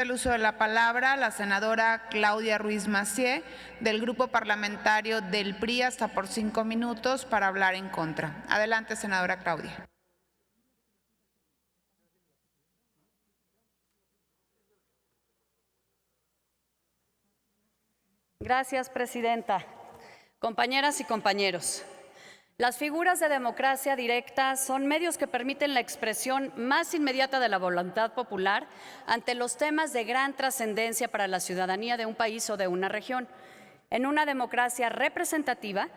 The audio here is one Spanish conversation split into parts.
El uso de la palabra la senadora Claudia Ruiz Massieu, del Grupo Parlamentario del PRI, hasta por 5 minutos para hablar en contra. Adelante, senadora Claudia. Gracias, presidenta. Compañeras y compañeros, las figuras de democracia directa son medios que permiten la expresión más inmediata de la voluntad popular ante los temas de gran trascendencia para la ciudadanía de un país o de una región. En una democracia representativa,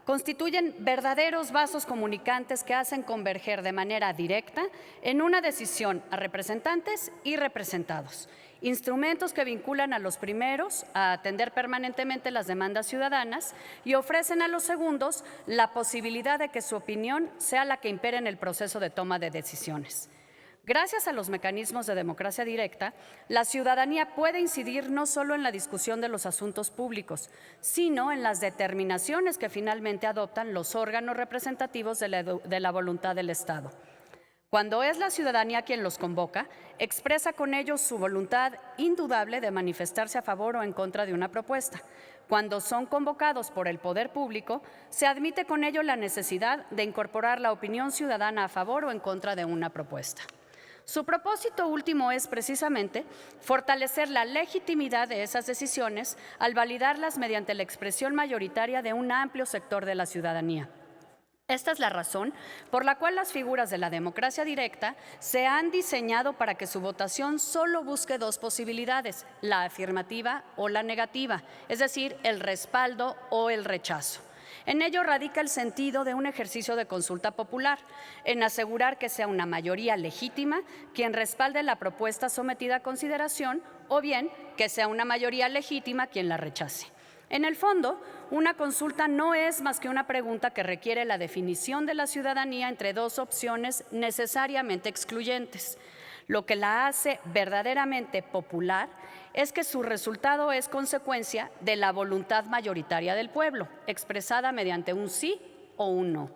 constituyen verdaderos vasos comunicantes que hacen converger de manera directa en una decisión a representantes y representados. Instrumentos que vinculan a los primeros a atender permanentemente las demandas ciudadanas y ofrecen a los segundos la posibilidad de que su opinión sea la que impere en el proceso de toma de decisiones. Gracias a los mecanismos de democracia directa, la ciudadanía puede incidir no solo en la discusión de los asuntos públicos, sino en las determinaciones que finalmente adoptan los órganos representativos de la voluntad del Estado. Cuando es la ciudadanía quien los convoca, expresa con ellos su voluntad indudable de manifestarse a favor o en contra de una propuesta. Cuando son convocados por el poder público, se admite con ello la necesidad de incorporar la opinión ciudadana a favor o en contra de una propuesta. Su propósito último es precisamente fortalecer la legitimidad de esas decisiones al validarlas mediante la expresión mayoritaria de un amplio sector de la ciudadanía. Esta es la razón por la cual las figuras de la democracia directa se han diseñado para que su votación solo busque dos posibilidades, la afirmativa o la negativa, es decir, el respaldo o el rechazo. En ello radica el sentido de un ejercicio de consulta popular, en asegurar que sea una mayoría legítima quien respalde la propuesta sometida a consideración o bien que sea una mayoría legítima quien la rechace. En el fondo, una consulta no es más que una pregunta que requiere la definición de la ciudadanía entre dos opciones necesariamente excluyentes. Lo que la hace verdaderamente popular es que su resultado es consecuencia de la voluntad mayoritaria del pueblo, expresada mediante un sí o un no.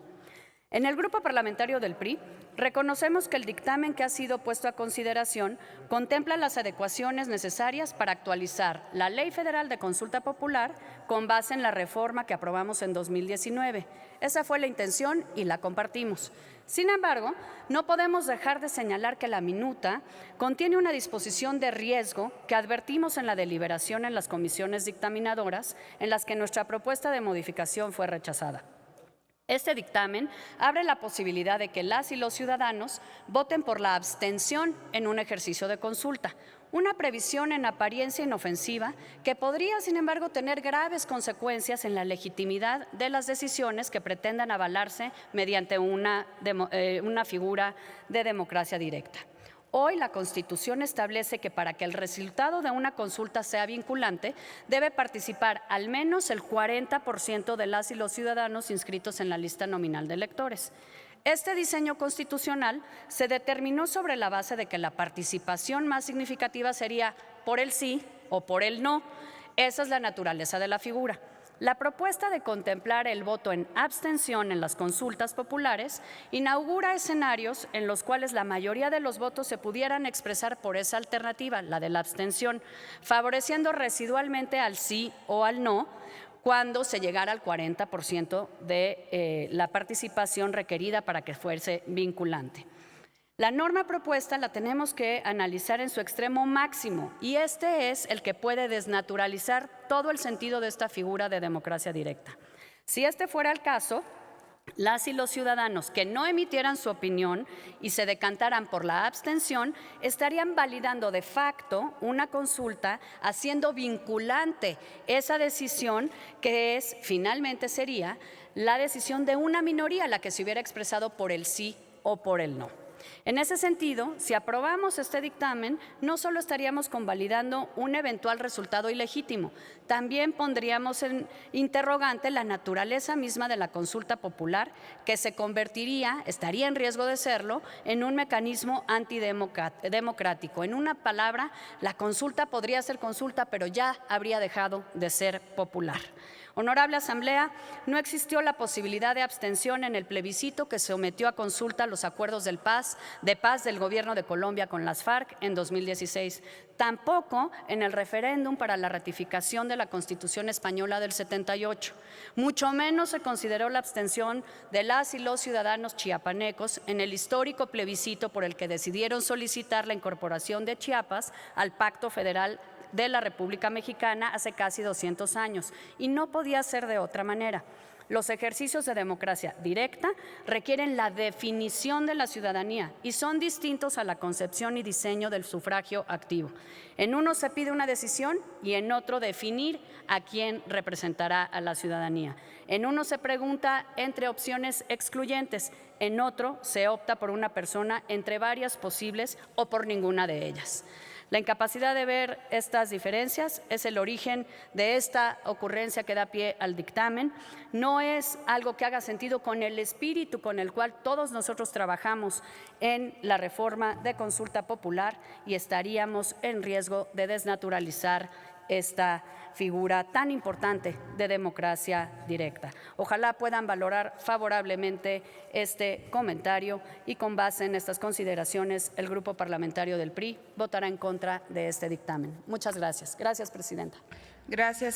En el Grupo Parlamentario del PRI, reconocemos que el dictamen que ha sido puesto a consideración contempla las adecuaciones necesarias para actualizar la Ley Federal de Consulta Popular con base en la reforma que aprobamos en 2019. Esa fue la intención y la compartimos. Sin embargo, no podemos dejar de señalar que la minuta contiene una disposición de riesgo que advertimos en la deliberación en las comisiones dictaminadoras en las que nuestra propuesta de modificación fue rechazada. Este dictamen abre la posibilidad de que las y los ciudadanos voten por la abstención en un ejercicio de consulta, una previsión en apariencia inofensiva que podría, sin embargo, tener graves consecuencias en la legitimidad de las decisiones que pretendan avalarse mediante una figura de democracia directa. Hoy la Constitución establece que para que el resultado de una consulta sea vinculante, debe participar al menos el 40% de las y los ciudadanos inscritos en la lista nominal de electores. Este diseño constitucional se determinó sobre la base de que la participación más significativa sería por el sí o por el no. Esa es la naturaleza de la figura. La propuesta de contemplar el voto en abstención en las consultas populares inaugura escenarios en los cuales la mayoría de los votos se pudieran expresar por esa alternativa, la de la abstención, favoreciendo residualmente al sí o al no cuando se llegara al 40% de la participación requerida para que fuese vinculante. La norma propuesta la tenemos que analizar en su extremo máximo y este es el que puede desnaturalizar todo el sentido de esta figura de democracia directa. Si este fuera el caso, las y los ciudadanos que no emitieran su opinión y se decantaran por la abstención estarían validando de facto una consulta, haciendo vinculante esa decisión que finalmente sería la decisión de una minoría, la que se hubiera expresado por el sí o por el no. En ese sentido, si aprobamos este dictamen, no solo estaríamos convalidando un eventual resultado ilegítimo, también pondríamos en interrogante la naturaleza misma de la consulta popular, que se convertiría, estaría en riesgo de serlo, en un mecanismo antidemocrático. En una palabra, la consulta podría ser consulta, pero ya habría dejado de ser popular. Honorable Asamblea, no existió la posibilidad de abstención en el plebiscito que sometió a consulta los acuerdos del Paz de paz del gobierno de Colombia con las FARC en 2016. Tampoco en el referéndum para la ratificación de la Constitución española del 78. Mucho menos se consideró la abstención de las y los ciudadanos chiapanecos en el histórico plebiscito por el que decidieron solicitar la incorporación de Chiapas al Pacto Federal de la República Mexicana hace casi 200 años. Y no podía ser de otra manera. Los ejercicios de democracia directa requieren la definición de la ciudadanía y son distintos a la concepción y diseño del sufragio activo. En uno se pide una decisión y en otro definir a quién representará a la ciudadanía. En uno se pregunta entre opciones excluyentes, en otro se opta por una persona entre varias posibles o por ninguna de ellas. La incapacidad de ver estas diferencias es el origen de esta ocurrencia que da pie al dictamen. No es algo que haga sentido con el espíritu con el cual todos nosotros trabajamos en la reforma de consulta popular y estaríamos en riesgo de desnaturalizar esta figura tan importante de democracia directa. Ojalá puedan valorar favorablemente este comentario y con base en estas consideraciones el Grupo Parlamentario del PRI votará en contra de este dictamen. Muchas gracias. Gracias, presidenta. Gracias.